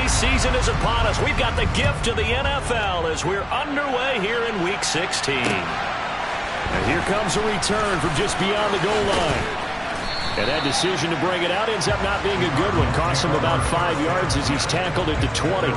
season is upon us. We've got the gift of the NFL as we're underway here in Week 16. And here comes a return from just beyond the goal line. And that decision to bring it out ends up not being a good one. Costs him about 5 yards as he's tackled at the 20.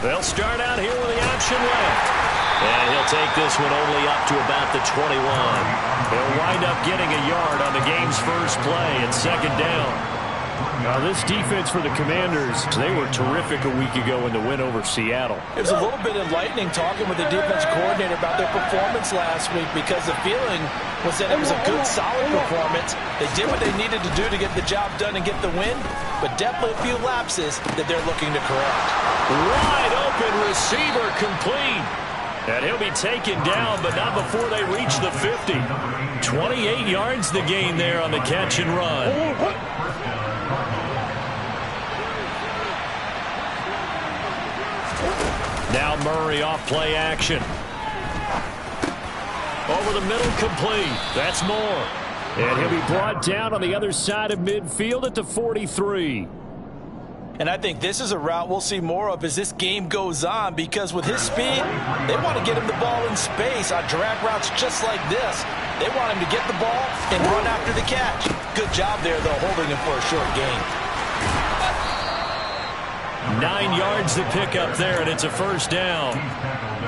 They'll start out here with the option left. And he'll take this one only up to about the 21. He'll wind up getting a yard on the game's first play at second down. Now this defense for the Commanders, they were terrific a week ago in the win over Seattle. It was a little bit enlightening talking with the defense coordinator about their performance last week because the feeling was that it was a good, solid performance. They did what they needed to do to get the job done and get the win, but definitely a few lapses that they're looking to correct. Wide open receiver complete. And he'll be taken down, but not before they reach the 50. 28 yards the gain there on the catch and run. Now Murray off play action. Over the middle, complete. That's Moore. And he'll be brought down on the other side of midfield at the 43. And I think this is a route we'll see more of as this game goes on, because with his speed, they want to get him the ball in space on drag routes just like this. They want him to get the ball and run after the catch. Good job there, though, holding him for a short gain. 9 yards to pick up there, and it's a first down.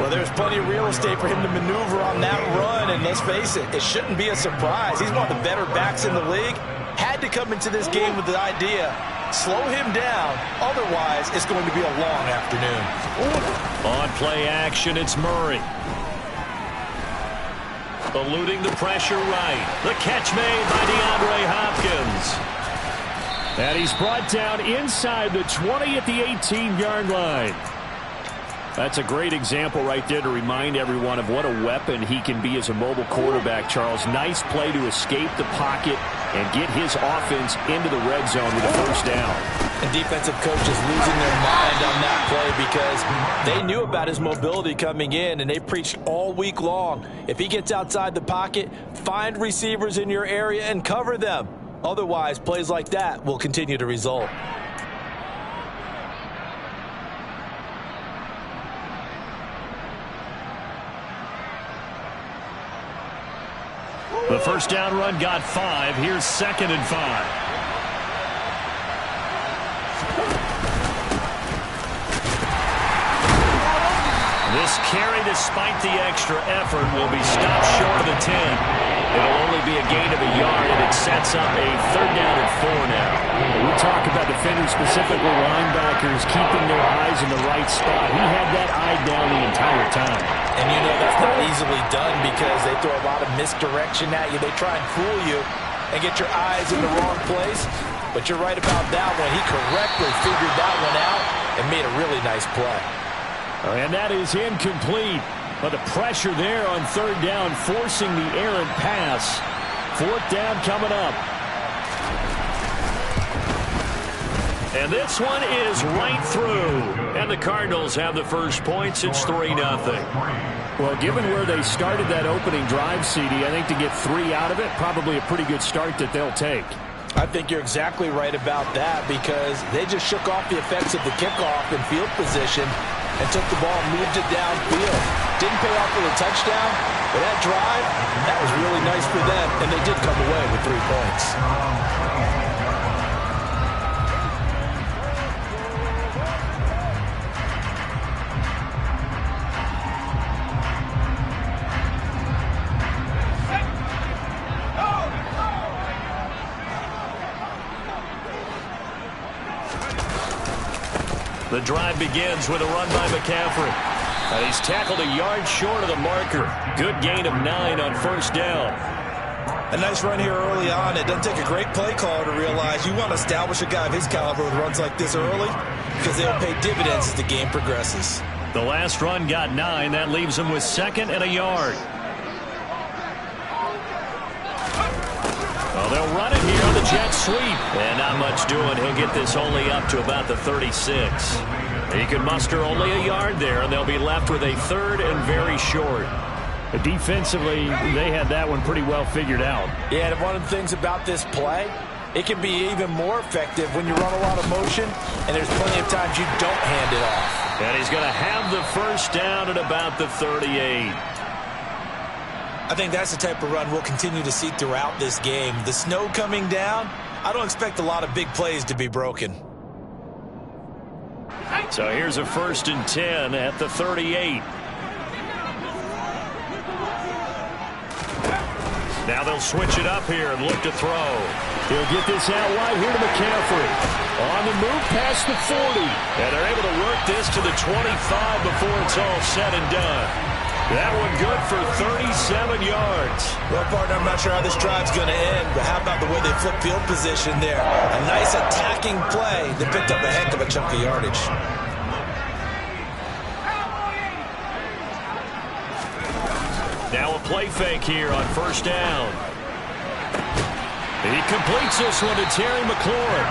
Well, there's plenty of real estate for him to maneuver on that run, and let's face it, it shouldn't be a surprise. He's one of the better backs in the league. Had to come into this game with the idea, slow him down, otherwise it's going to be a long afternoon. On play action, it's Murray. Eluding the pressure right. The catch made by DeAndre Hopkins. And he's brought down inside the 20 at the 18-yard line. That's a great example right there to remind everyone of what a weapon he can be as a mobile quarterback, Charles. Nice play to escape the pocket and get his offense into the red zone with a first down. And defensive coaches losing their mind on that play because they knew about his mobility coming in, and they preached all week long. If he gets outside the pocket, find receivers in your area and cover them. Otherwise, plays like that will continue to result. The first down run got 5. Here's 2nd and 5. This carry, despite the extra effort, will be stopped short of the 10. It'll only be a gain of a yard, and it sets up a 3rd down and 4 now. We talk about defenders, specifically linebackers, keeping their eyes in the right spot. He had that eye down the entire time. And you know that's not easily done because they throw a lot of misdirection at you. They try and fool you and get your eyes in the wrong place. But you're right about that one. He correctly figured that one out and made a really nice play. And that is incomplete. But the pressure there on 3rd down, forcing the errant pass. 4th down coming up. And this one is right through. And the Cardinals have the first points. It's 3-0. Well, given where they started that opening drive, CD, I think to get 3 out of it, probably a pretty good start that they'll take. I think you're exactly right about that because they just shook off the effects of the kickoff and field position and took the ball and moved it downfield. Didn't pay off with a touchdown, but that drive, that was really nice for them, and they did come away with 3 points. The drive begins with a run by McCaffrey. And he's tackled a yard short of the marker. Good gain of 9 on 1st down. A nice run here early on. It doesn't take a great play caller to realize you want to establish a guy of his caliber with runs like this early because they'll pay dividends as the game progresses. The last run got 9. That leaves him with 2nd and a yard. Well, they'll run it here on the jet sweep. And not much doing. He'll get this only up to about the 36. He can muster only a yard there, and they'll be left with a third and very short. Defensively, they had that one pretty well figured out. Yeah, and one of the things about this play, it can be even more effective when you run a lot of motion, and there's plenty of times you don't hand it off. And he's going to have the first down at about the 38. I think that's the type of run we'll continue to see throughout this game. The snow coming down, I don't expect a lot of big plays to be broken. So here's a 1st and 10 at the 38. Now they'll switch it up here and look to throw. He'll get this out wide here to McCaffrey. On the move past the 40. And they're able to work this to the 25 before it's all said and done. That one good for 37 yards. Well, partner, I'm not sure how this drive's going to end, but how about the way they flip field position there? A nice attacking play that picked up a heck of a chunk of yardage. Now a play fake here on 1st down. He completes this one to Terry McLaurin.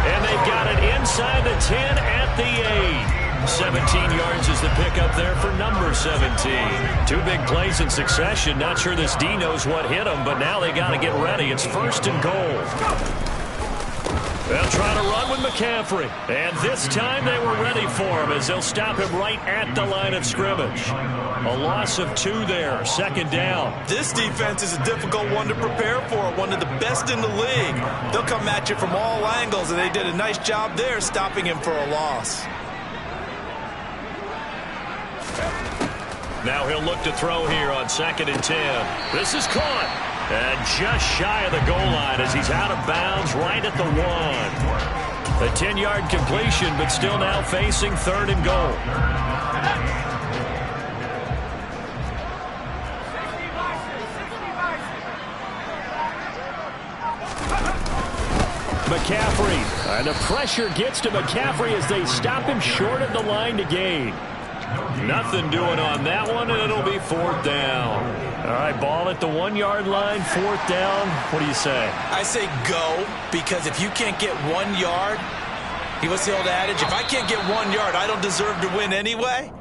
And they've got it inside the 10 at the 8. 17 yards is the pickup there for number 17. 2 big plays in succession. Not sure this D knows what hit him, but now they got to get ready. It's 1st and goal. They'll try to run with McCaffrey. And this time they were ready for him as they'll stop him right at the line of scrimmage. A loss of 2 there, 2nd down. This defense is a difficult one to prepare for, one of the best in the league. They'll come at you from all angles, and they did a nice job there stopping him for a loss. Now he'll look to throw here on 2nd and 10. This is caught. And just shy of the goal line as he's out of bounds right at the 1. A 10-yard completion, but still now facing 3rd and goal. McCaffrey. And the pressure gets to McCaffrey as they stop him short of the line to gain. Nothing doing on that one, and it'll be 4th down. All right, ball at the 1-yard line, 4th down. What do you say? I say go, because if you can't get 1 yard, what's the old adage? If I can't get 1 yard, I don't deserve to win anyway.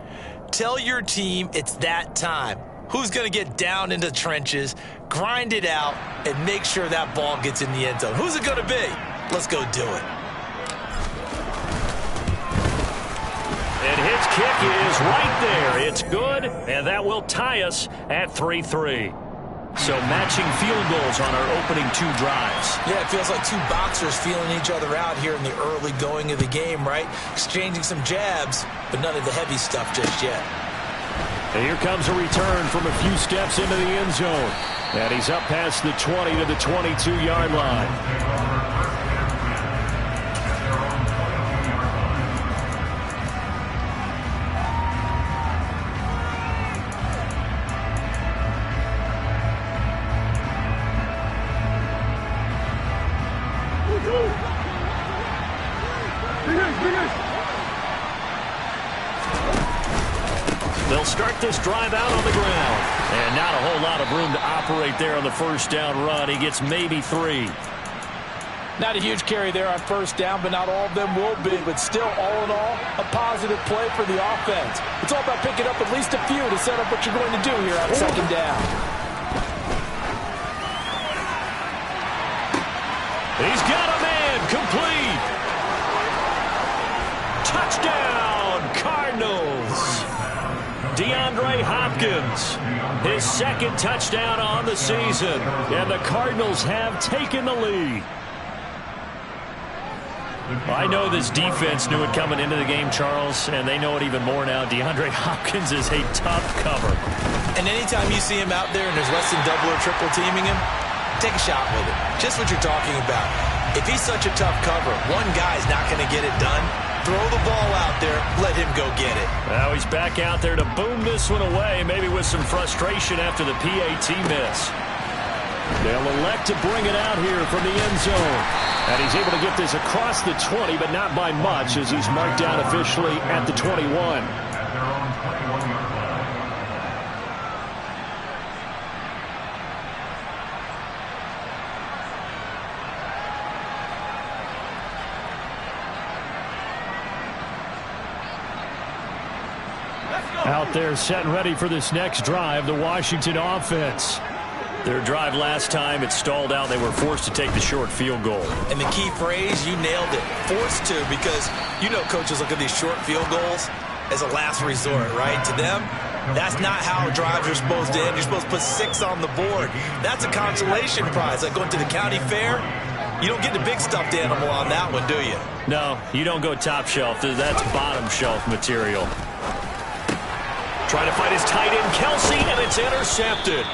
Tell your team it's that time. Who's going to get down into the trenches, grind it out, and make sure that ball gets in the end zone? Who's it going to be? Let's go do it. And his kick is right there. It's good, and that will tie us at 3-3. So matching field goals on our opening 2 drives. Yeah, it feels like 2 boxers feeling each other out here in the early going of the game, right? Exchanging some jabs, but none of the heavy stuff just yet. And here comes a return from a few steps into the end zone. And he's up past the 20 to the 22-yard line. They'll start this drive out on the ground. And not a whole lot of room to operate there on the 1st down run. He gets maybe 3. Not a huge carry there on 1st down, but not all of them will be. But still, all in all, a positive play for the offense. It's all about picking up at least a few to set up what you're going to do here on 2nd down. He's got a man complete. Touchdown, Cardinals. DeAndre Hopkins, his 2nd touchdown on the season. And the Cardinals have taken the lead. I know this defense knew it coming into the game, Charles, and they know it even more now. DeAndre Hopkins is a tough cover. And anytime you see him out there and there's less than double or triple teaming him, take a shot with it. Just what you're talking about. If he's such a tough cover, one guy's not going to get it done. Throw the ball out there. Let him go get it. Now he's back out there to boom this one away, maybe with some frustration after the PAT miss. They'll elect to bring it out here from the end zone. And he's able to get this across the 20, but not by much, as he's marked down officially at the 21. Out there set and ready for this next drive, the Washington offense. Their drive last time, it stalled out. They were forced to take the short field goal. And the key phrase, you nailed it, forced to, because you know coaches look at these short field goals as a last resort, right? To them, that's not how drives are supposed to end. You're supposed to put 6 on the board. That's a consolation prize. Like going to the county fair, you don't get the big stuffed animal on that one, do you? No, you don't go top shelf. That's bottom shelf material. Trying to fight his tight end, Kelsey, and it's intercepted.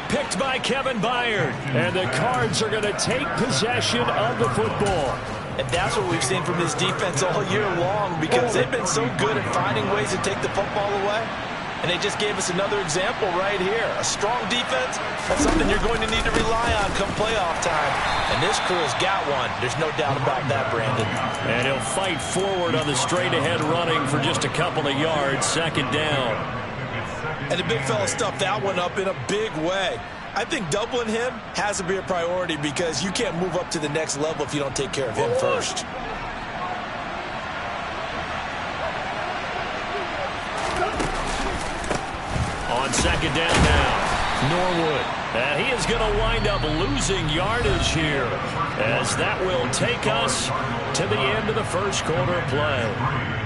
Picked by Kevin Byard. And the Cards are going to take possession of the football. And that's what we've seen from this defense all year long, because they've been so good at finding ways to take the football away. And they just gave us another example right here. A strong defense, that's something you're going to need to rely on come playoff time. And this crew has got one. There's no doubt about that, Brandon. And he'll fight forward on the straight-ahead running for just a couple of yards, second down. And the big fella stuffed that one up in a big way. I think doubling him has to be a priority, because you can't move up to the next level if you don't take care of him first. On second down now, Norwood. And he is going to wind up losing yardage here, as that will take us to the end of the first quarter of play.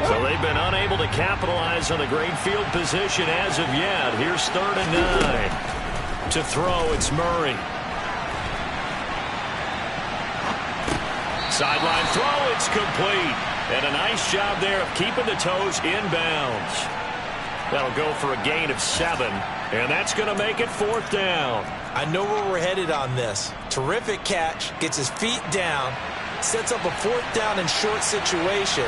So they've been unable to capitalize on the great field position as of yet. Here's 3rd and 9. To throw, it's Murray. Sideline throw, it's complete. And a nice job there of keeping the toes inbounds. That'll go for a gain of 7. And that's going to make it 4th down. I know where we're headed on this. Terrific catch, gets his feet down, sets up a 4th down and short situation.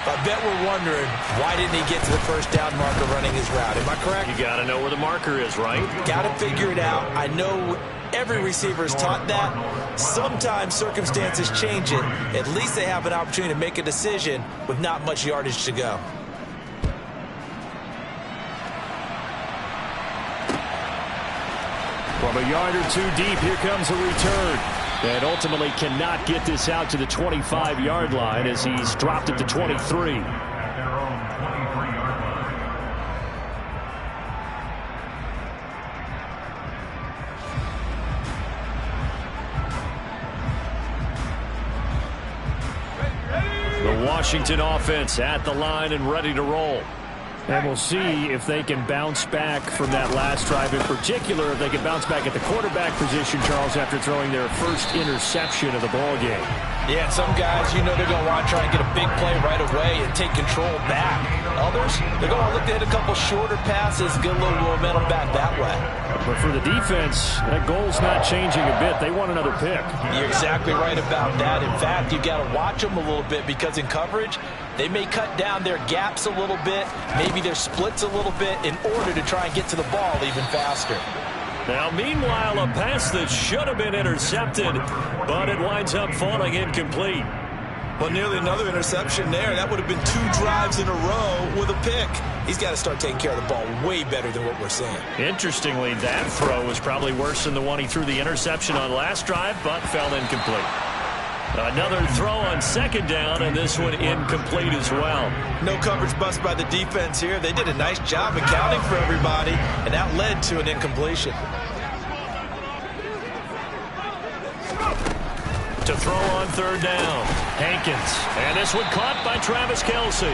I bet we're wondering, why didn't he get to the first down marker running his route? Am I correct? You got to know where the marker is, right? Got to figure it out. I know every receiver is taught that. Sometimes circumstances change it. At least they have an opportunity to make a decision with not much yardage to go. From a yard or 2 deep, here comes a return. And ultimately cannot get this out to the 25-yard line, as he's dropped at the 23. The Washington offense at the line and ready to roll. And we'll see if they can bounce back from that last drive. In particular, if they can bounce back at the quarterback position, Charles, after throwing their first interception of the ball game. Yeah, some guys, you know, they're going to want to try and get a big play right away and take control back. Others, they're going to look to hit a couple shorter passes, get a little momentum back that way. But for the defense, that goal's not changing a bit. They want another pick. You're exactly right about that. In fact, you've got to watch them a little bit, because in coverage, they may cut down their gaps a little bit, maybe their splits a little bit, in order to try and get to the ball even faster. Now, meanwhile, a pass that should have been intercepted, but it winds up falling incomplete. Well, nearly another interception there. That would have been 2 drives in a row with a pick. He's got to start taking care of the ball way better than what we're seeing. Interestingly, that throw was probably worse than the one he threw the interception on last drive, but fell incomplete. Another throw on second down, and this one incomplete as well. No coverage bust by the defense here. They did a nice job accounting for everybody, and that led to an incompletion. To throw on third down, Hankins. And this one caught by Travis Kelce.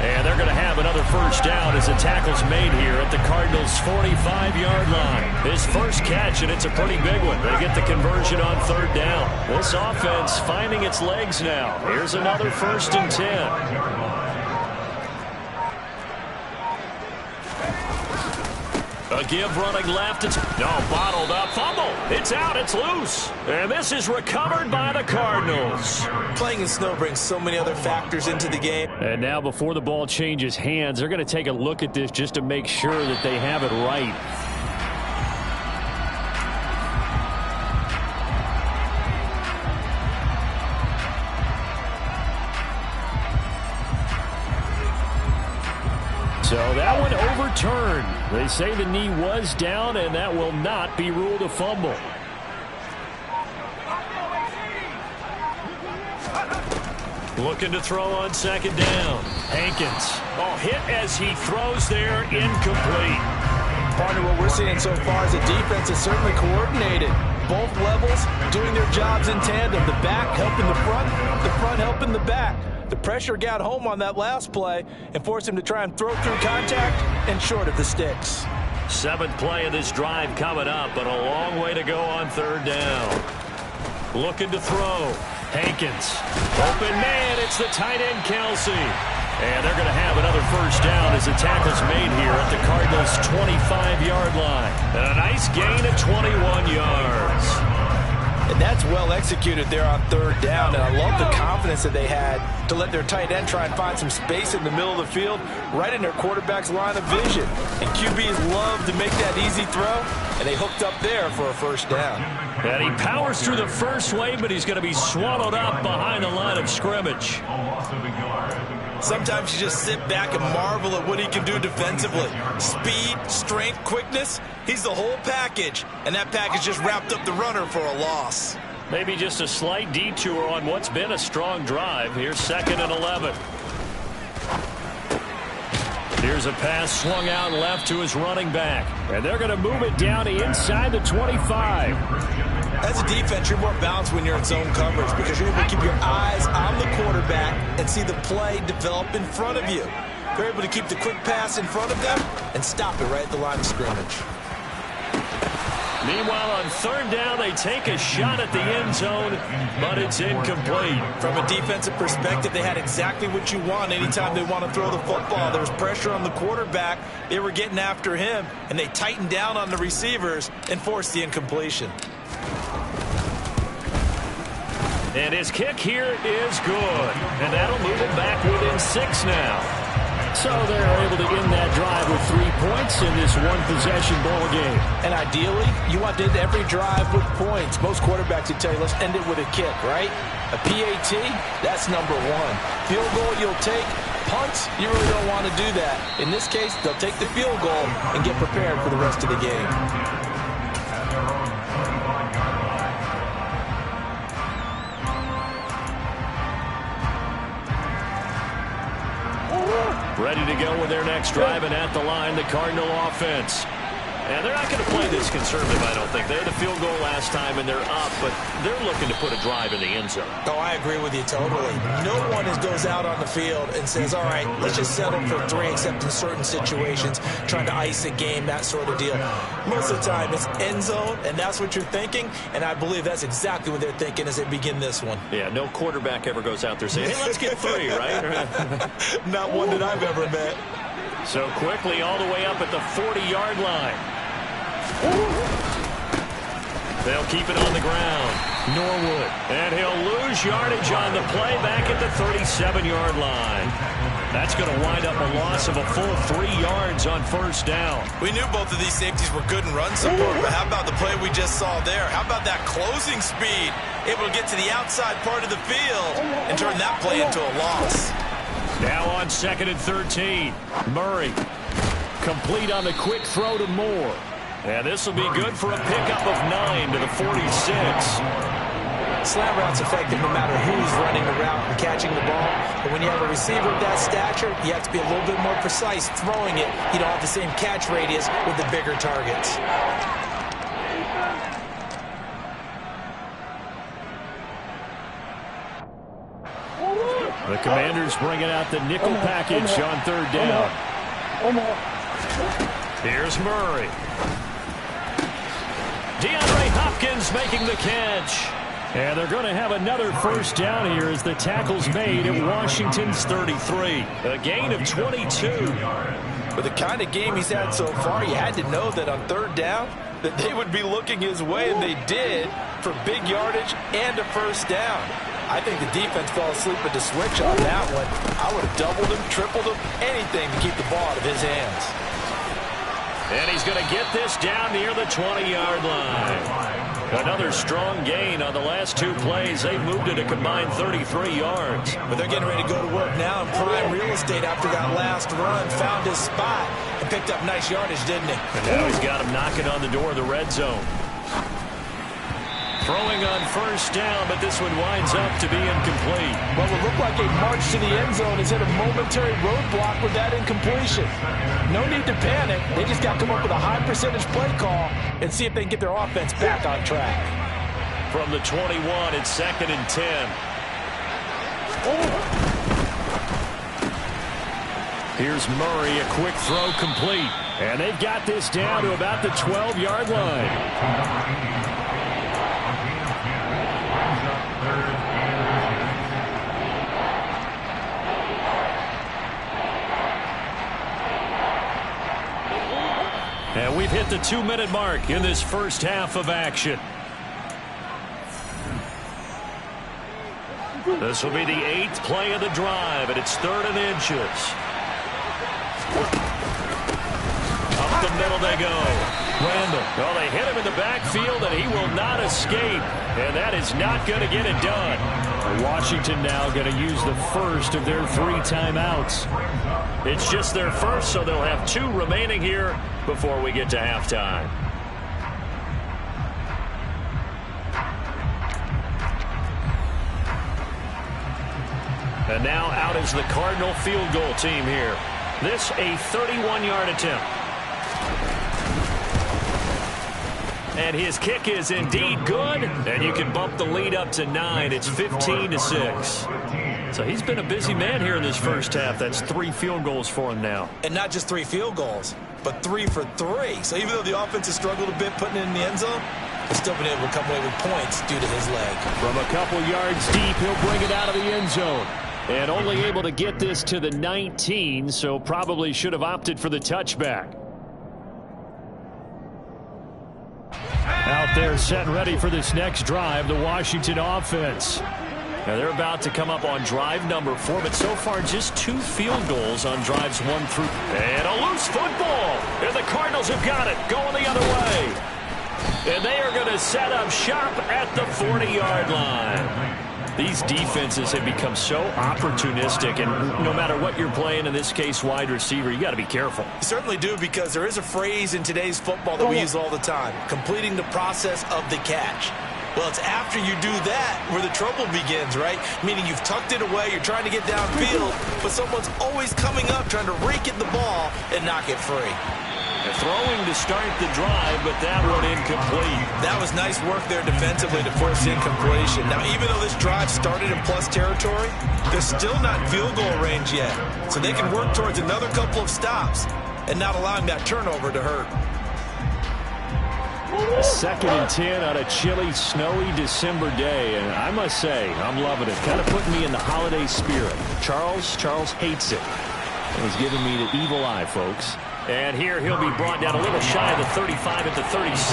And they're going to have another first down as the tackle's made here at the Cardinals' 45-yard line. His first catch, and it's a pretty big one. They get the conversion on third down. This offense finding its legs now. Here's another 1st and 10. A give running left. It's bottled up. Fumble. It's out. It's loose. And this is recovered by the Cardinals. Playing in snow brings so many other factors into the game. And now before the ball changes hands, they're going to take a look at this just to make sure that they have it right. So that one overturned. They say the knee was down, and that will not be ruled a fumble. Looking to throw on second down. Hankins. Oh, hit as he throws there, incomplete. Partner, what we're seeing so far is the defense is certainly coordinated. Both levels doing their jobs in tandem. The back helping the front helping the back. The pressure got home on that last play and forced him to try and throw through contact and short of the sticks. 7th play of this drive coming up, but a long way to go on third down. Looking to throw. Hankins. Open man, it's the tight end Kelsey. And they're going to have another first down as the tackle's made here at the Cardinals' 25-yard line. And a nice gain of 21 yards. And that's well executed there on third down. And I love the confidence that they had to let their tight end try and find some space in the middle of the field, right in their quarterback's line of vision. And QBs love to make that easy throw, and they hooked up there for a first down. And he powers through the first wave, but he's going to be swallowed up behind the line of scrimmage. Sometimes you just sit back and marvel at what he can do defensively. Speed, strength, quickness, he's the whole package. And that package just wrapped up the runner for a loss. Maybe just a slight detour on what's been a strong drive. Here's 2nd and 11. Here's a pass swung out left to his running back. And they're going to move it down inside the 25. As a defense, you're more balanced when you're in zone coverage because you're able to keep your eyes on the quarterback and see the play develop in front of you. You're able to keep the quick pass in front of them and stop it right at the line of scrimmage. Meanwhile, on third down, they take a shot at the end zone, but it's incomplete. From a defensive perspective, they had exactly what you want anytime they want to throw the football. There was pressure on the quarterback. They were getting after him, and they tightened down on the receivers and forced the incompletion. And his kick here is good. And that'll move it back within 6 now. So they're able to end that drive with 3 points in this one-possession ball game. And ideally, you want to end every drive with points. Most quarterbacks would tell you, let's end it with a kick, right? A PAT, that's number 1. Field goal you'll take. Punts, you really don't want to do that. In this case, they'll take the field goal and get prepared for the rest of the game. Ready to go with their next drive, and at the line, the Cardinal offense. And they're not going to play this conservative, I don't think. They had a field goal last time, and they're up, but they're looking to put a drive in the end zone. Oh, I agree with you totally. No one goes out on the field and says, all right, let's just settle for 3, except in certain situations, trying to ice a game, that sort of deal. Most of the time, it's end zone, and that's what you're thinking, and I believe that's exactly what they're thinking as they begin this one. Yeah, no quarterback ever goes out there saying, hey, let's get 3, right? Not one that I've ever met. So quickly all the way up at the 40-yard line. They'll keep it on the ground. Norwood. And he'll lose yardage on the play back at the 37-yard line. That's going to wind up a loss of a full 3 yards on first down. We knew both of these safeties were good in run support, but how about the play we just saw there? How about that closing speed? Able to get to the outside part of the field and turn that play into a loss. Now on 2nd and 13. Murray. Complete on the quick throw to Moore. And this will be good for a pickup of 9 to the 46. Slant route's effective no matter who's running the route and catching the ball. But when you have a receiver of that stature, you have to be a little bit more precise throwing it. You don't have the same catch radius with the bigger targets. The Commanders bringing out the nickel package on third down. Here's Murray. DeAndre Hopkins making the catch. And they're going to have another first down here as the tackle's made at Washington's 33. A gain of 22. With the kind of game he's had so far, you had to know that on third down that they would be looking his way, and they did, for big yardage and a first down. I think the defense fell asleep at the switch on that one. I would have doubled him, tripled him, anything to keep the ball out of his hands. And he's going to get this down near the 20-yard line. Another strong gain on the last 2 plays. They moved it a combined 33 yards. But they're getting ready to go to work now in prime real estate after that last run. Found his spot and picked up nice yardage, didn't he? And now he's got him knocking on the door of the red zone. Throwing on first down, but this one winds up to be incomplete. What would look like a march to the end zone is hit a momentary roadblock with that incompletion. No need to panic. They just got to come up with a high percentage play call and see if they can get their offense back on track. From the 21, it's 2nd and 10. Here's Murray, a quick throw complete. And they've got this down to about the 12-yard line. And we've hit the 2-minute mark in this first half of action. This will be the 8th play of the drive, and it's 3rd and inches. Up the middle they go. Randall. Well, they hit him in the backfield, and he will not escape. And that is not going to get it done. Washington now going to use the first of their 3 timeouts. It's just their first, so they'll have 2 remaining here before we get to halftime. And now out is the Cardinal field goal team here. This a 31-yard attempt. And his kick is indeed good. And you can bump the lead up to 9. It's 15-6. So he's been a busy man here in this first half. That's 3 field goals for him now. And not just 3 field goals, but 3 for 3. So even though the offense has struggled a bit putting it in the end zone, they've still been able to come away with points due to his leg. From a couple yards deep, he'll bring it out of the end zone. And only able to get this to the 19, so probably should have opted for the touchback. Out there set and ready for this next drive, the Washington offense. Now they're about to come up on drive number 4, but so far just 2 field goals on drives 1 through. And a loose football. And the Cardinals have got it, going the other way. And they are going to set up shop at the 40-yard line. These defenses have become so opportunistic, and no matter what you're playing, in this case wide receiver, you got to be careful. You certainly do, because there is a phrase in today's football that we use all the time: completing the process of the catch. Well, it's after you do that where the trouble begins, right? Meaning you've tucked it away, you're trying to get downfield, but someone's always coming up trying to rake at the ball and knock it free. Throwing to start the drive, but that one incomplete. That was nice work there defensively to force incompletion. Now, even though this drive started in plus territory, they're still not in field goal range yet. So they can work towards another couple of stops and not allowing that turnover to hurt. 2nd and 10 on a chilly, snowy December day, and I must say, I'm loving it. Kind of putting me in the holiday spirit. Charles hates it. He's giving me the evil eye, folks. And here he'll be brought down a little shy of the 35 at the 36.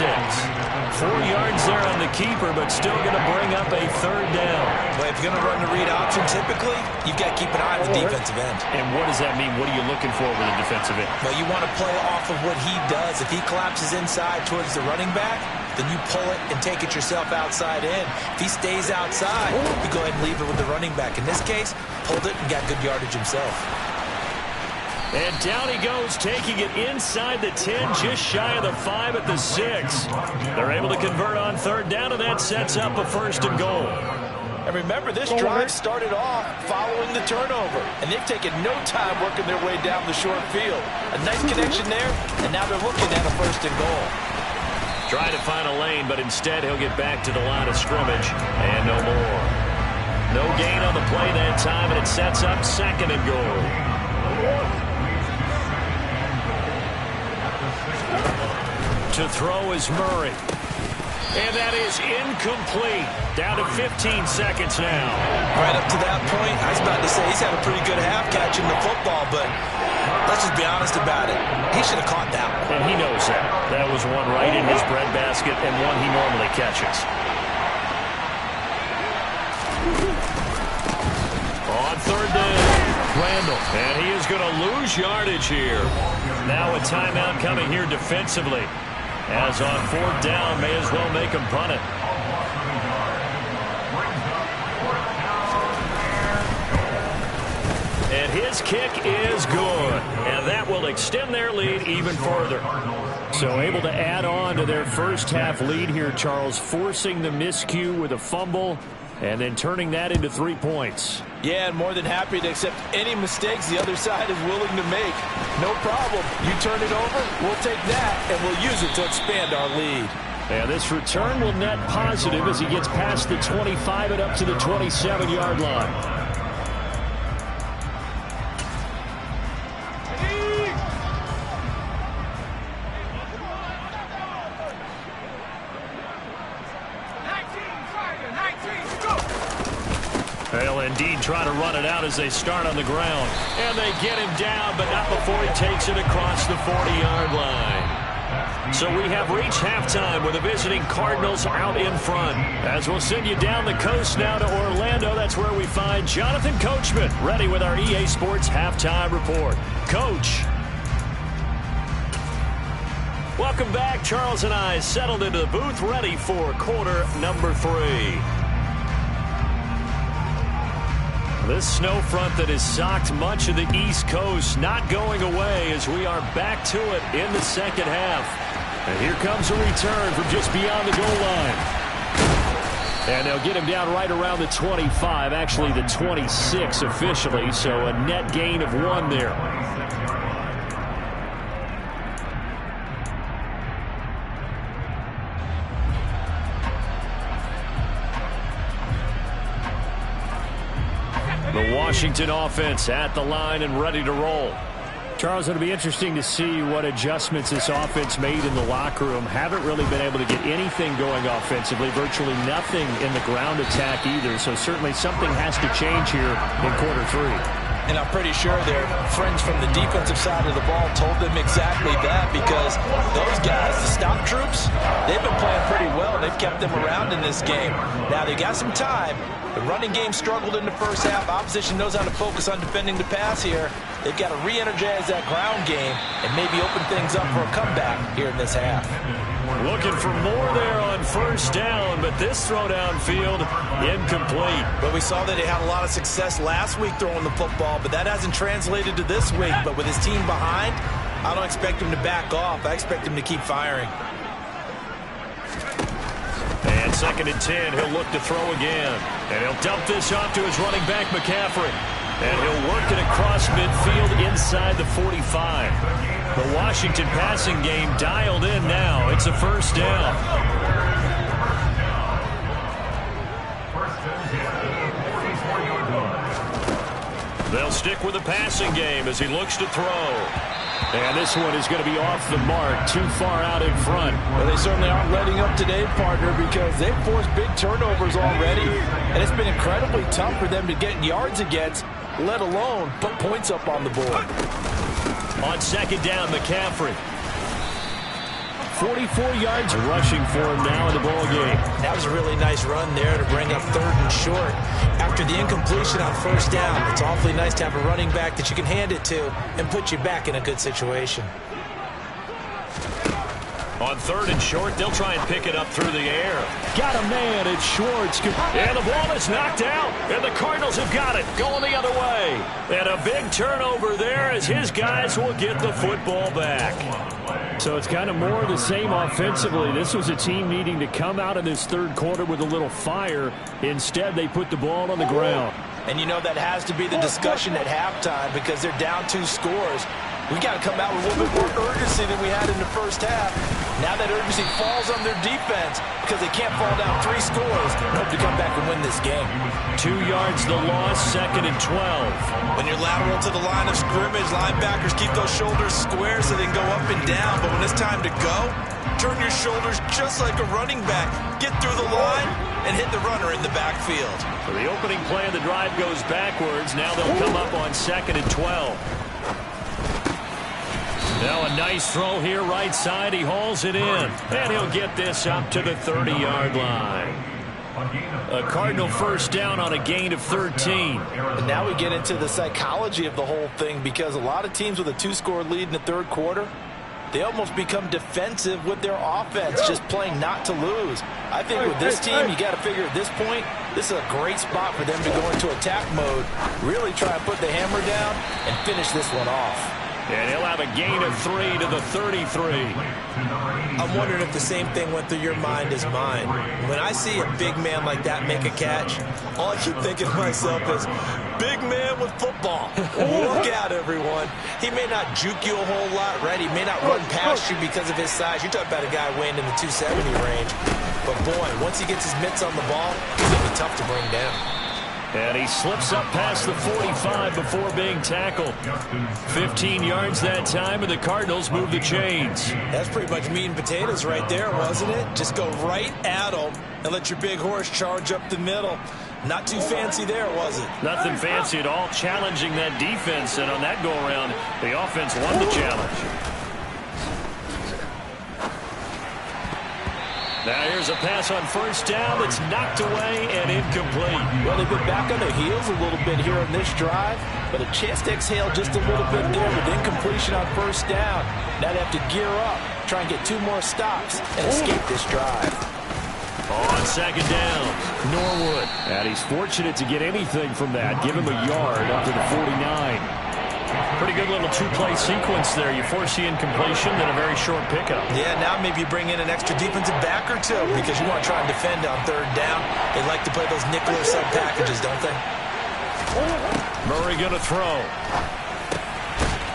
4 yards there on the keeper, but still going to bring up a 3rd down. Well, if you're going to run the read option, typically, you've got to keep an eye on the defensive end. And what does that mean? What are you looking for with the defensive end? Well, you want to play off of what he does. If he collapses inside towards the running back, then you pull it and take it yourself outside in. If he stays outside, you go ahead and leave it with the running back. In this case, pulled it and got good yardage himself. And down he goes, taking it inside the 10, just shy of the 5 at the 6. They're able to convert on 3rd down, and that sets up a 1st and goal. And remember, this drive started off following the turnover, and they've taken no time working their way down the short field. A nice connection there, and now they're looking at a 1st and goal. Trying to find a lane, but instead he'll get back to the line of scrimmage, and no more. No gain on the play that time, and it sets up 2nd and goal. To throw is Murray. And that is incomplete. Down to 15 seconds now. Right up to that point, I was about to say he's had a pretty good half catching the football, but let's just be honest about it. He should have caught that one. And he knows that. That was one right in his breadbasket and one he normally catches. On 3rd down, Randall. And he is going to lose yardage here. Now a timeout coming here defensively. as on fourth down, may as well make him punt it. And his kick is good, and that will extend their lead even further. So able to add on to their first half lead here, Charles, forcing the miscue with a fumble and then turning that into 3 points. Yeah, and more than happy to accept any mistakes the other side is willing to make. No problem. You turn it over, we'll take that, and we'll use it to expand our lead. And this return will net positive as he gets past the 25 and up to the 27-yard line. They'll indeed try to run it out as they start on the ground. And they get him down, but not before he takes it across the 40-yard line. So we have reached halftime with the visiting Cardinals out in front. As we'll send you down the coast now to Orlando, that's where we find Jonathan Coachman ready with our EA Sports halftime report. Coach. Welcome back. Charles and I settled into the booth ready for quarter number 3. This snow front that has socked much of the East Coast not going away as we are back to it in the second half. And here comes a return from just beyond the goal line. And they'll get him down right around the 25, actually the 26 officially, so a net gain of 1 there. The Washington offense at the line and ready to roll. Charles, it'll be interesting to see what adjustments this offense made in the locker room. Haven't really been able to get anything going offensively, virtually nothing in the ground attack either. So certainly something has to change here in quarter 3. And I'm pretty sure their friends from the defensive side of the ball told them exactly that, because those guys, the stop troops, they've been playing pretty well. They've kept them around in this game. Now they got some time. The running game struggled in the first half. Opposition knows how to focus on defending the pass here. They've got to re-energize that ground game and maybe open things up for a comeback here in this half. Looking for more there on first down, but this throw downfield incomplete. But we saw that he had a lot of success last week throwing the football, but that hasn't translated to this week. But with his team behind, I don't expect him to back off. I expect him to keep firing. And 2nd and 10, he'll look to throw again. And he'll dump this off to his running back, McCaffrey. And he'll work it across midfield inside the 45. The Washington passing game dialed in now. It's a first down. They'll stick with the passing game as he looks to throw. And this one is going to be off the mark, too far out in front. Well, they certainly aren't letting up today, partner, because they've forced big turnovers already. And it's been incredibly tough for them to get yards against, let alone put points up on the board. On 2nd down, McCaffrey. 44 yards rushing for him now in the ball game. That was a really nice run there to bring up 3rd and short. After the incompletion on first down, it's awfully nice to have a running back that you can hand it to and put you back in a good situation. On 3rd and short, they'll try and pick it up through the air. Got a man at Schwartz. And the ball is knocked out. And the Cardinals have got it. Going the other way. And a big turnover there as his guys will get the football back. So it's kind of more of the same offensively. This was a team needing to come out in this 3rd quarter with a little fire. Instead, they put the ball on the ground. And you know that has to be the discussion at halftime because they're down 2 scores. We got to come out with a little bit more urgency than we had in the first half. Now that urgency falls on their defense because they can't fall down 3 scores and hope to come back and win this game. 2 yards the loss, 2nd and 12. When you're lateral to the line of scrimmage, linebackers keep those shoulders square so they can go up and down. But when it's time to go, turn your shoulders just like a running back. Get through the line and hit the runner in the backfield. So the opening play of the drive goes backwards. Now they'll come up on 2nd and 12. Now a nice throw here right side. He hauls it in. And he'll get this up to the 30-yard line. A Cardinal first down on a gain of 13. And now we get into the psychology of the whole thing because a lot of teams with a 2-score lead in the 3rd quarter, they almost become defensive with their offense, just playing not to lose. I think with this team, you got to figure at this point, this is a great spot for them to go into attack mode, really try and put the hammer down and finish this one off. And he'll have a gain of 3 to the 33. I'm wondering if the same thing went through your mind as mine. When I see a big man like that make a catch, all I keep thinking to myself is, big man with football. Look out, everyone. He may not juke you a whole lot, right? He may not run past you because of his size. You're talking about a guy weighing in the 270 range. But, boy, once he gets his mitts on the ball, he's going to be tough to bring down. And he slips up past the 45 before being tackled. 15 yards that time, and the Cardinals move the chains. That's pretty much meat and potatoes right there, wasn't it? Just go right at them and let your big horse charge up the middle. Not too fancy there, was it? Nothing fancy at all, challenging that defense. And on that go-around, the offense won the challenge. Now here's a pass on first down that's knocked away and incomplete. Well, they've been back on their heels a little bit here on this drive, but a chance to exhale just a little bit there with incompletion on first down. Now they have to gear up, try and get 2 more stops and escape this drive. On second down, Norwood. And he's fortunate to get anything from that. Give him a yard up to the 49. Pretty good little 2-play sequence there. You force the incompletion, then a very short pickup. Yeah, now maybe you bring in an extra defensive back or 2 because you want to try and defend on third down. They like to play those nickel or sub packages, don't they? Murray going to throw.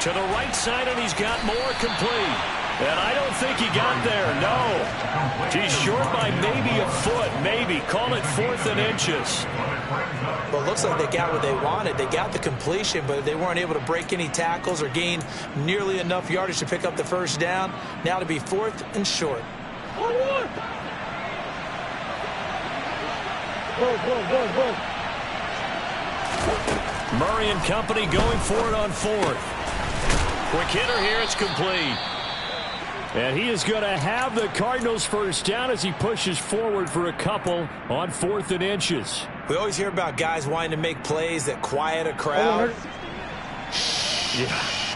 To the right side, and he's got more complete. And I don't think he got there, no. He's short by maybe a foot, maybe. Call it 4th and inches. Well, it looks like they got what they wanted. They got the completion, but they weren't able to break any tackles or gain nearly enough yardage to pick up the first down. Now to be 4th and short. Murray and company going for it on 4th. Quick hitter here, it's complete. And he is going to have the Cardinals first down as he pushes forward for a couple on 4th and inches. We always hear about guys wanting to make plays that quiet a crowd. Yeah.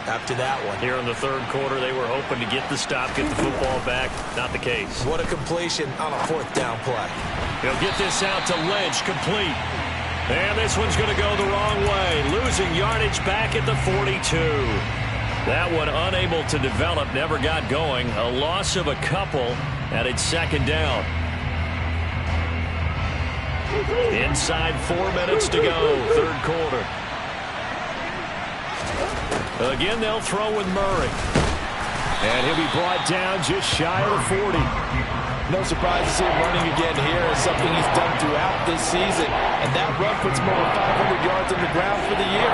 After that one. Here in the third quarter, they were hoping to get the stop, get the football back. Not the case. What a completion on a 4th down play. He'll get this out to Lynch, complete. And this one's going to go the wrong way. Losing yardage back at the 42. That one unable to develop, never got going. A loss of a couple, and it's second down. Inside 4 minutes to go, third quarter. Again, they'll throw with Murray. And he'll be brought down just shy of the 40. No surprise to see him running again here. It's something he's done throughout this season. And that run puts him over 500 yards on the ground for the year.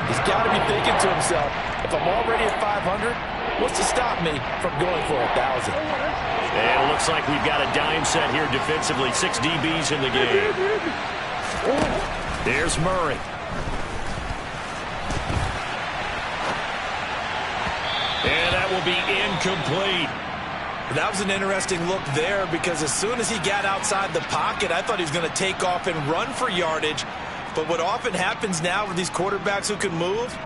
He's got to be thinking to himself, if I'm already at 500, what's to stop me from going for 1,000? And it looks like we've got a dime set here defensively. 6 DBs in the game. There's Murray. And that will be incomplete. That was an interesting look there because as soon as he got outside the pocket, I thought he was going to take off and run for yardage. But what often happens now with these quarterbacks who can move,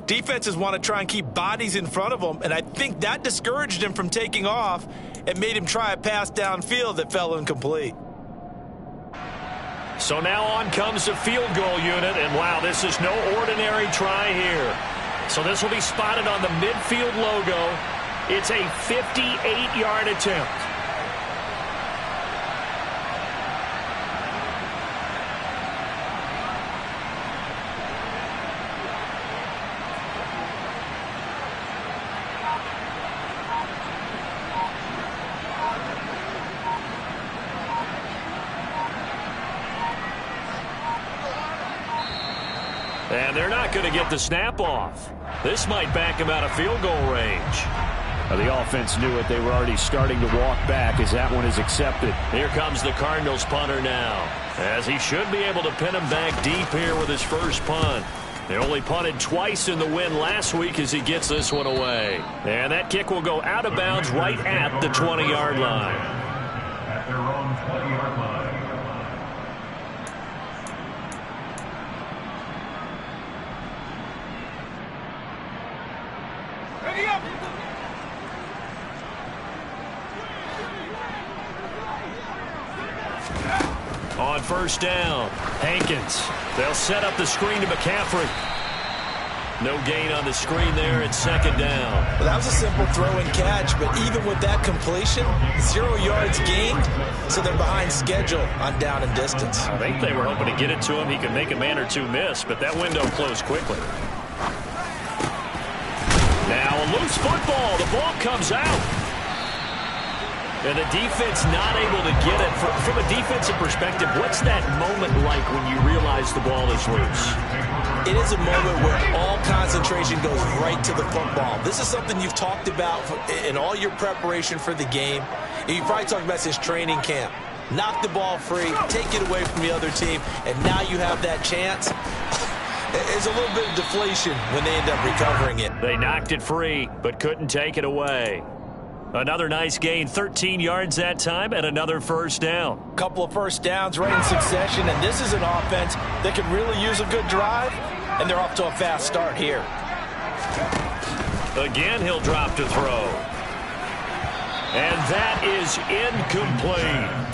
defenses want to try and keep bodies in front of them, and I think that discouraged him from taking off and made him try a pass downfield that fell incomplete. So now on comes the field goal unit, and wow, this is no ordinary try here. So this will be spotted on the midfield logo. It's a 58-yard attempt. And they're not going to get the snap off. This might back him out of field goal range. The offense knew it. They were already starting to walk back as that one is accepted. Here comes the Cardinals punter now, as he should be able to pin him back deep here with his first punt. They only punted twice in the win last week as he gets this one away. And that kick will go out of bounds right at the 20-yard line. At their own 20-yard line. first down. Hankins. They'll set up the screen to McCaffrey. No gain on the screen there. It's second down. Well, that was a simple throw and catch, but even with that completion, 0 yards gained, so they're behind schedule on down and distance. I think they were hoping to get it to him. He could make a man or two miss, but that window closed quickly. Now a loose football. The ball comes out. And the defense not able to get it. From a defensive perspective, what's that moment like when you realize the ball is loose? It is a moment where all concentration goes right to the football. This is something you've talked about in all your preparation for the game. You probably talked about since training camp. Knock the ball free, take it away from the other team, and now you have that chance. There's a little bit of deflation when they end up recovering it. They knocked it free, but couldn't take it away. Another nice gain, 13 yards that time, and another first down. Couple of first downs right in succession, and this is an offense that can really use a good drive, and they're off to a fast start here. Again, he'll drop to throw. And that is incomplete.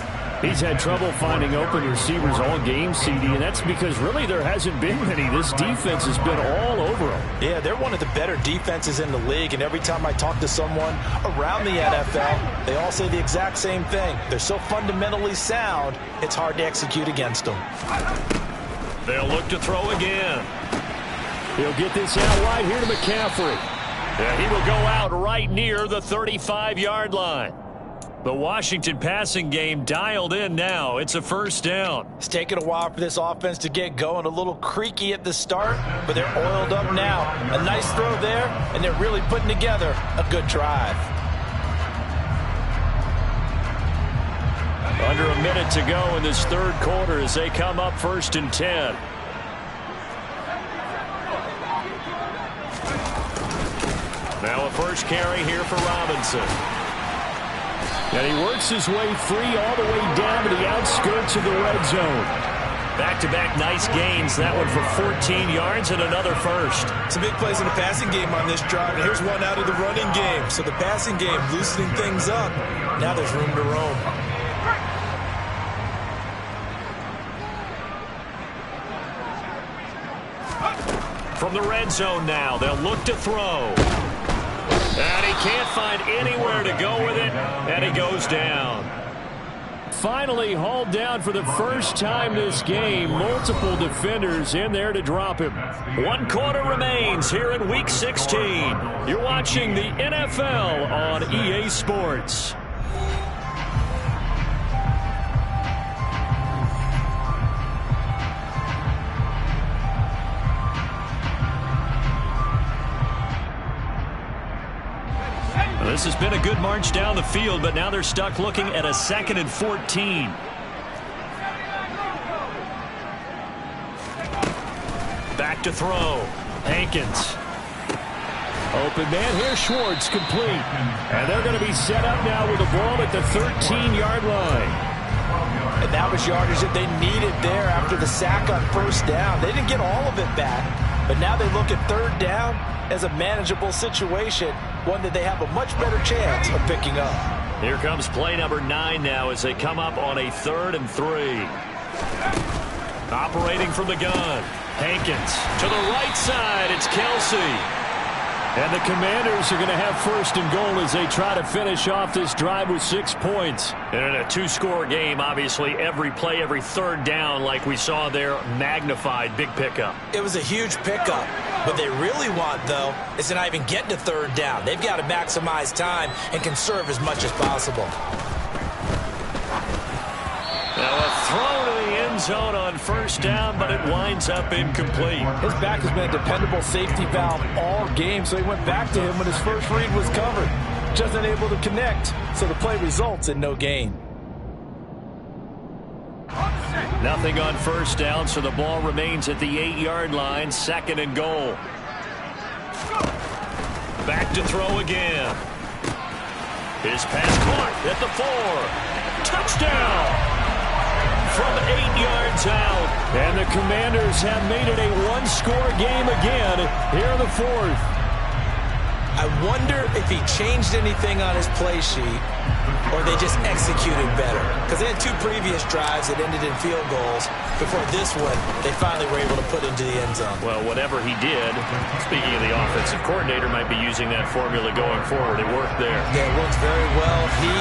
He's had trouble finding open receivers all game, CD, and that's because really there hasn't been many. This defense has been all over him. Yeah, they're one of the better defenses in the league, and every time I talk to someone around the NFL, they all say the exact same thing. They're so fundamentally sound, it's hard to execute against them. They'll look to throw again. He'll get this out wide here to McCaffrey. Yeah, he will go out right near the 35-yard line. The Washington passing game dialed in now. It's a first down. It's taken a while for this offense to get going. A little creaky at the start, but they're oiled up now. A nice throw there, and they're really putting together a good drive. Under a minute to go in this third quarter as they come up 1st and 10. Now a first carry here for Robinson. And he works his way free all the way down to the outskirts of the red zone. Back-to-back nice gains. That one for 14 yards and another first. Some big plays in the passing game on this drive. And here's one out of the running game. So the passing game loosening things up. Now there's room to roam. From the red zone now, they'll look to throw. And he can't find anywhere to go with it, and he goes down. Finally hauled down for the first time this game. Multiple defenders in there to drop him. 1 quarter remains here in Week 16. You're watching the NFL on EA Sports. This has been a good march down the field, but now they're stuck looking at a 2nd and 14. Back to throw. Hankins. Open man here, Schwartz, complete. And they're going to be set up now with the ball at the 13-yard line. And that was yardage that they needed there after the sack on first down. They didn't get all of it back, but now they look at third down as a manageable situation, one that they have a much better chance of picking up. Here comes play number 9 now as they come up on a 3rd and 3. Operating from the gun. Hankins to the right side. It's Kelsey. And the Commanders are going to have 1st and goal as they try to finish off this drive with 6 points. And in a 2-score game, obviously, every play, every third down, like we saw there, magnified, big pickup. It was a huge pickup. What they really want, though, is to not even get to third down. They've got to maximize time and conserve as much as possible. Now a throw to the end zone on 1st down, but it winds up incomplete. His back has been a dependable safety valve all game, so he went back to him when his first read was covered. Just unable to connect, so the play results in no gain. Nothing on 1st down, so the ball remains at the 8-yard line, 2nd and goal. Back to throw again. His pass caught at the 4. Touchdown! From 8 yards out. And the Commanders have made it a 1-score game again here in the 4th. I wonder if he changed anything on his play sheet or they just executed better. Because they had 2 previous drives that ended in field goals. Before this one, they finally were able to put into the end zone. Well, whatever he did, speaking of the offensive coordinator, might be using that formula going forward. It worked there. Yeah, it works very well. He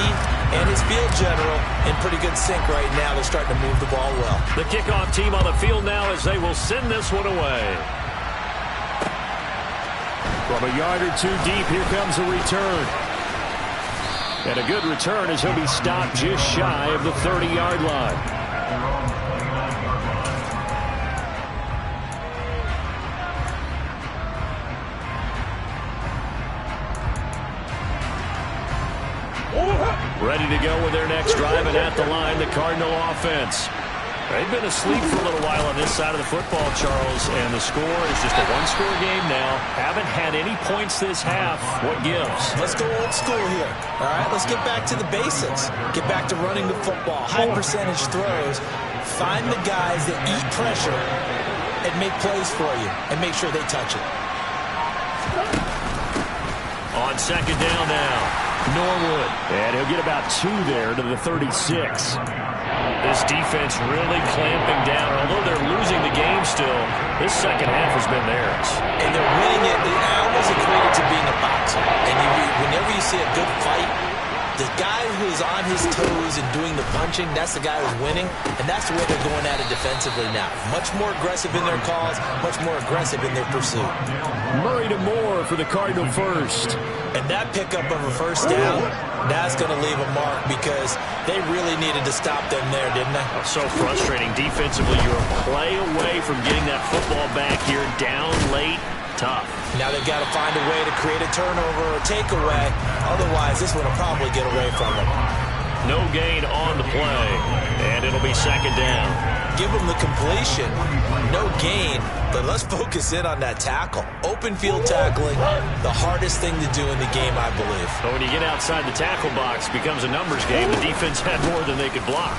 and his field general in pretty good sync right now. They're starting to move the ball well. The kickoff team on the field now as they will send this one away. From a yard or 2 deep, here comes a return. And a good return as he'll be stopped just shy of the 30-yard line. Ready to go with their next drive, and at the line, the Cardinal offense. They've been asleep for a little while on this side of the football, Charles, and the score is just a 1-score game now. Haven't had any points this half. What gives? Let's go old school here. All right, let's get back to the basics. Get back to running the football, high percentage throws. Find the guys that eat pressure and make plays for you and make sure they touch it. On second down now, Norwood. And he'll get about 2 there to the 36. This defense really clamping down. Although they're losing the game still, this second half has been theirs. And they're winning it. I almost equate it to being a boxer. And whenever you see a good fight, the guy who's on his toes and doing the punching, that's the guy who's winning. And that's the way they're going at it defensively now. Much more aggressive in their calls, much more aggressive in their pursuit. Murray to Moore for the Cardinal first. And that pickup of a first down, that's going to leave a mark because they really needed to stop them there, didn't they? So frustrating. Defensively, you're a play away from getting that football back here. Down late, tough. Now they've got to find a way to create a turnover or takeaway. Otherwise, this one will probably get away from them. No gain on the play, and it'll be second down. Give them the completion, no gain, but let's focus in on that tackle. Open field tackling, the hardest thing to do in the game, I believe. But when you get outside the tackle box, it becomes a numbers game. The defense had more than they could block.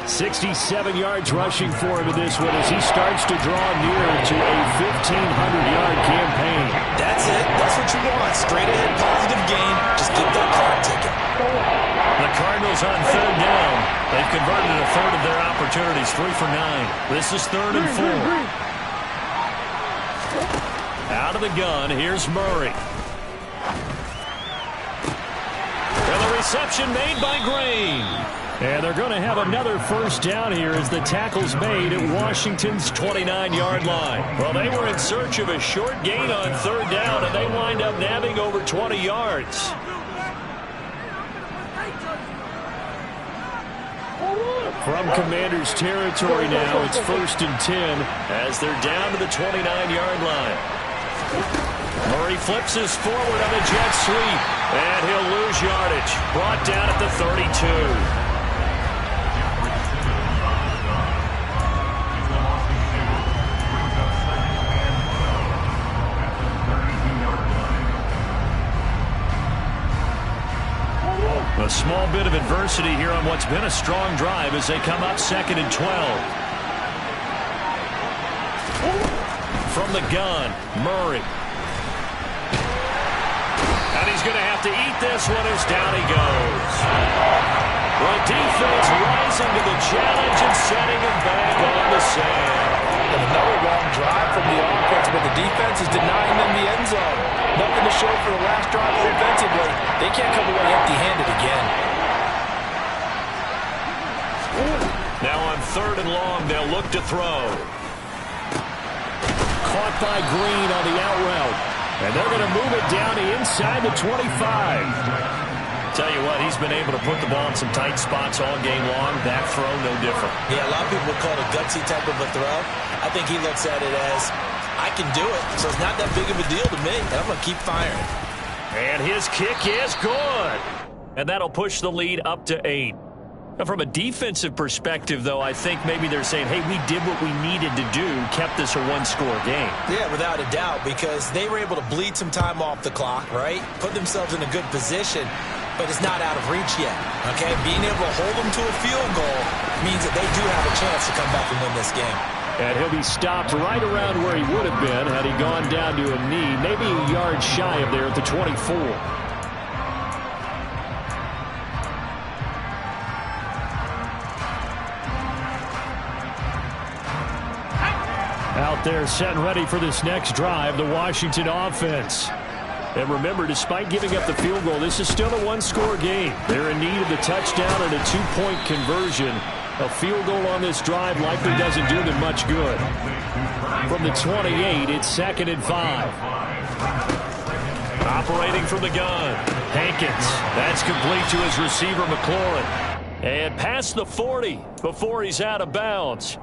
67 yards rushing for him in this one as he starts to draw near to a 1,500-yard campaign. That's it. That's what you want. Straight ahead, positive gain. Just get that clock ticking. The Cardinals on third down. They've converted a third of their opportunities, 3 for 9. This is 3rd and 4. Out of the gun, here's Murray. And the reception made by Green. And they're going to have another first down here as the tackle's made at Washington's 29-yard line. Well, they were in search of a short gain on third down, and they wind up nabbing over 20 yards. From Commanders territory now, it's 1st and 10 as they're down to the 29-yard line. Murray flips us forward on a jet sweep, and he'll lose yardage. Brought down at the 32. A small bit of adversity here on what's been a strong drive as they come up 2nd and 12. From the gun, Murray. And he's going to have to eat this one as down he goes. The defense rising to the challenge and setting him back on the sand. And another long drive from the offense, but the defense is denying them the end zone. Nothing to show for the last drive offensively. They can't come away empty-handed again. Now on 3rd and long, they'll look to throw. Caught by Green on the out route. And they're going to move it down to inside the 25. Tell you what, he's been able to put the ball in some tight spots all game long. That throw, no different. Yeah, a lot of people would call it a gutsy type of a throw. I think he looks at it as, I can do it, so it's not that big of a deal to me, and I'm going to keep firing. And his kick is good. And that'll push the lead up to 8. Now, from a defensive perspective, though, I think maybe they're saying, hey, we did what we needed to do, kept this a 1-score game. Yeah, without a doubt, because they were able to bleed some time off the clock, right? Put themselves in a good position, but it's not out of reach yet, okay? Being able to hold them to a field goal means that they do have a chance to come back and win this game. And he'll be stopped right around where he would have been had he gone down to a knee, maybe a yard shy of there at the 24. Out there set and ready for this next drive, the Washington offense. And remember, despite giving up the field goal, this is still a one-score game. They're in need of the touchdown and a two-point conversion. A field goal on this drive likely doesn't do them much good. From the 28, it's 2nd and 5. Operating from the gun, Hankins. That's complete to his receiver, McLaurin. And past the 40 before he's out of bounds.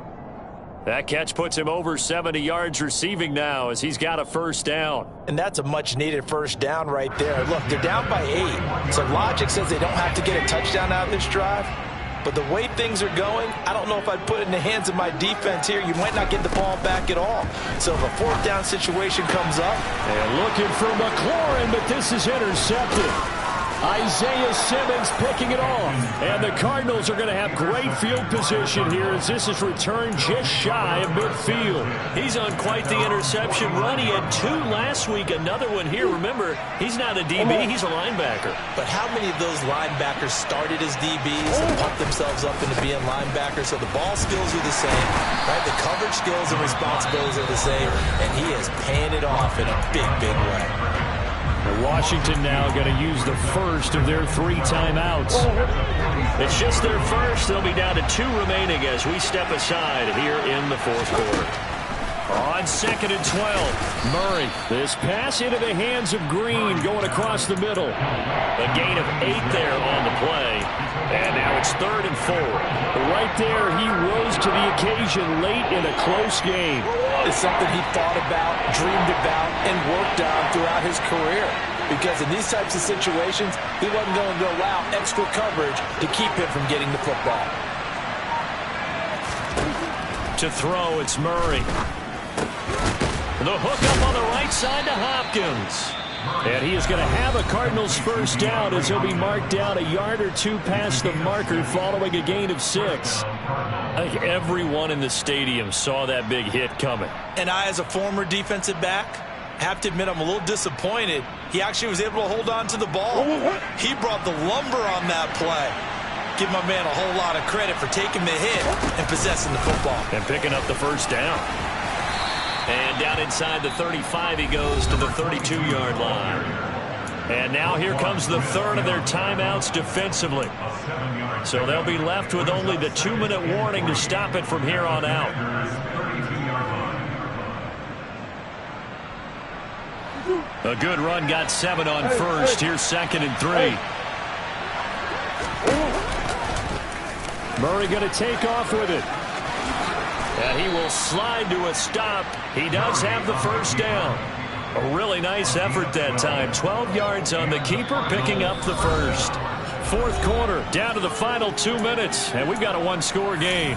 That catch puts him over 70 yards receiving now as he's got a first down. And that's a much-needed first down right there. Look, they're down by 8. So logic says they don't have to get a touchdown out of this drive. But the way things are going, I don't know if I'd put it in the hands of my defense here. You might not get the ball back at all. So if a fourth down situation comes up. And looking for McLaurin, but this is intercepted. Isaiah Simmons picking it off. And the Cardinals are going to have great field position here as this is returned just shy of midfield. He's on quite the interception run. He had 2 last week, another one here. Remember, he's not a DB, he's a linebacker. But how many of those linebackers started as DBs and pumped themselves up into being linebackers? So the ball skills are the same, right? The coverage skills and responsibilities are the same, and he is paying it off in a big, big way. Washington now going to use the first of their 3 timeouts. It's just their first. They'll be down to 2 remaining as we step aside here in the 4th quarter. On 2nd and 12, Murray. This pass into the hands of Green going across the middle. A gain of 8 there on the play. And now it's 3rd and 4. Right there, he rose to the occasion late in a close game. It's something he thought about, dreamed about, and worked on throughout his career. Because in these types of situations, he wasn't going to allow extra coverage to keep him from getting the football. To throw, it's Murray. The hook up on the right side to Hopkins. And he is going to have a Cardinals first down as he'll be marked down a yard or 2 past the marker following a gain of 6. I think everyone in the stadium saw that big hit coming. And I, as a former defensive back, have to admit I'm a little disappointed. He actually was able to hold on to the ball. He brought the lumber on that play. Give my man a whole lot of credit for taking the hit and possessing the football. And picking up the first down. And down inside the 35 he goes to the 32-yard line. And now here comes the 3rd of their timeouts defensively. So they'll be left with only the 2-minute warning to stop it from here on out. A good run got 7 on first. Here's 2nd and 3. Murray going to take off with it. And he will slide to a stop. He does have the first down. A really nice effort that time. 12 yards on the keeper, picking up the first. 4th quarter, down to the final 2 minutes, and we've got a 1-score game.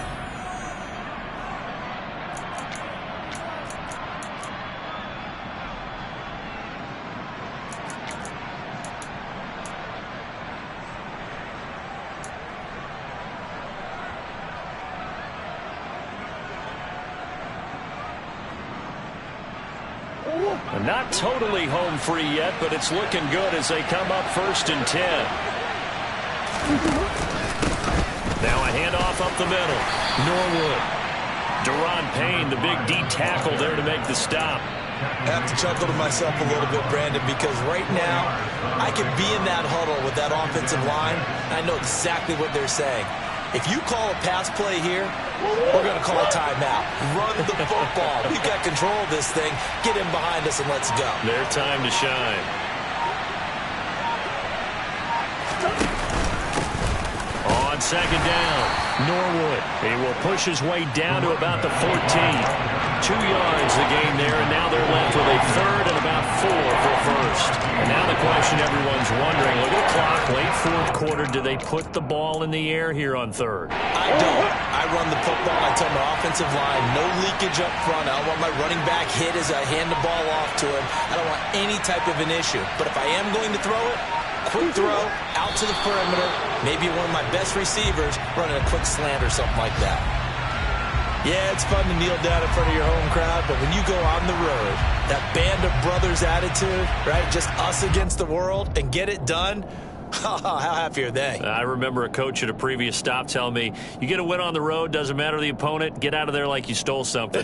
Not totally home free yet, but it's looking good as they come up 1st and 10. Now a handoff up the middle. Norwood. Deron Payne, the big D tackle there to make the stop. I have to chuckle to myself a little bit, Brandon, because right now I could be in that huddle with that offensive line. I know exactly what they're saying. If you call a pass play here, we're going to call a timeout. Run the football. We've got control of this thing. Get in behind us and let's go. Their time to shine. On 2nd down, Norwood. He will push his way down to about the 14. 2 yards the gain there, and now they're left with a 3rd and about 4 for first. And now the question everyone's wondering, look at the clock, late 4th quarter, do they put the ball in the air here on 3rd? I don't. I run the football. I tell my offensive line, no leakage up front. I don't want my running back hit as I hand the ball off to him. I don't want any type of an issue. But if I am going to throw it, quick throw, out to the perimeter, maybe one of my best receivers running a quick slant or something like that. Yeah, it's fun to kneel down in front of your home crowd, but when you go on the road, that band of brothers attitude, right, just us against the world, and get it done, how happy are they? I remember a coach at a previous stop telling me, you get a win on the road, doesn't matter the opponent, get out of there like you stole something.